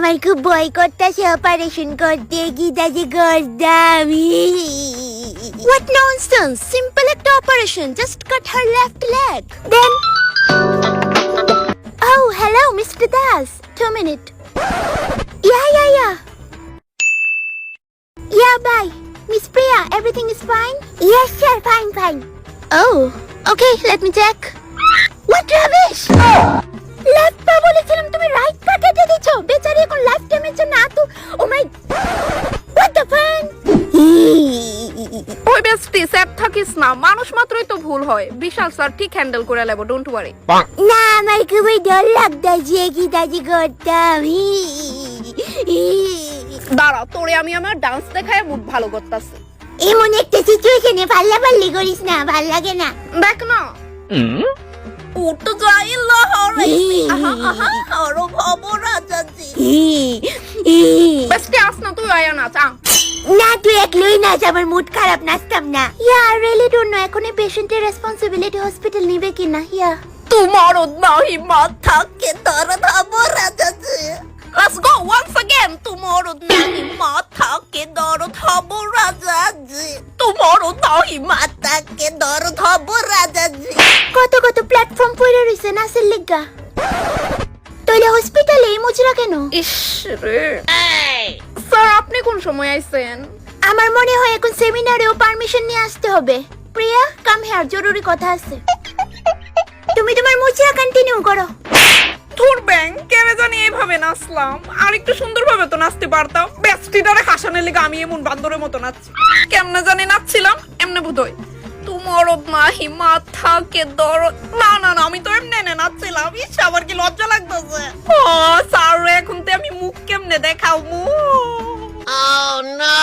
আমার খুব ভয় করতেছে অপারেশন করতে গীতা যে করতাম। What nonsense! Simple একটা operation. Just cut her left leg. Then. Oh, hello, Mr. Das. 2 minutes. Yeah. Yeah, bye. Miss Priya, everything is fine? Yes sir, fine. Oh, okay, let me check. What rubbish! Left পা বলেছিলাম তুমি right পা কেটে দিছো। বেচারি এখন life টাইমের জন্য আতু। Oh my. What the fun? ওই বেস্টি স্যাপ থাকিস না, মানুষ মাত্রই তো ভুল হয়। বিশাল স্যার ঠিক হ্যান্ডেল করে নেব, ডোন্ট ওয়ারি। না আমার খুবই ডর লাগতেছে গীতা যে করতাম। দাঁড়া, তোরে আমি আমার ডান্স দেখায় মুড ভালো করতেছি। এমন একটা সিচুয়েশনে পাল্লাপাল্লি করিস না, ভাল লাগে না। দেখ না, উঠ যাই লহরে আহা হর ভব রাজাজি। বেস্টি আস না, তুই আয়া না চা। না তুই একলই নাচ, আমার মুড খারাপ, নাচতাম না। Yeah, I really don't know. এখন এই পেশেন্টের রেসপন্সিবিলিটি হসপিটাল নেবে কিনা। Yeah. তোমার নাহি মাথা কে দর্দ হব Rajaji. Let's go once again. তোমার নাহি মাথা কে দর্দ হব রাজাজি। তোমার নাহি মাথা কে দর্দ হব রাজাজি। কত প্ল্যাটফর্ম পড়ে রইছে নাচের লিগা। তাইলে হসপিটালে এই মুজরা কেন? ইস রে, স্যার আপনি কোন সময় আইছেন? আমার মনে হয় এখন সেমিনারেও পারমিশন নিয়ে আসতে হবে। প্রিয়া, কাম হিয়ার, জরুরি কথা আছে। তুমি তোমার মুজরা কন্টিনিউ করো। তোর ব্যাংক কেন জানি এইভাবে নাচলাম, আর একটু সুন্দরভাবে তো নাচতে পারতাম। বেস্টিটারে হাসানের লেগে আমি এমন বান্দরের মতো নাচছি। কেমনে জানি নাচছিলাম, এমনে বোধহয় তোমার নাহি মাথা কে দরদ। না আমি তো এমনি নাচছিলাম। ইস, আমার কি লজ্জা লাগতেছে। ও স্যার, এখন তো আমি মুখ কেমনে দেখাও? মুখ, oh no!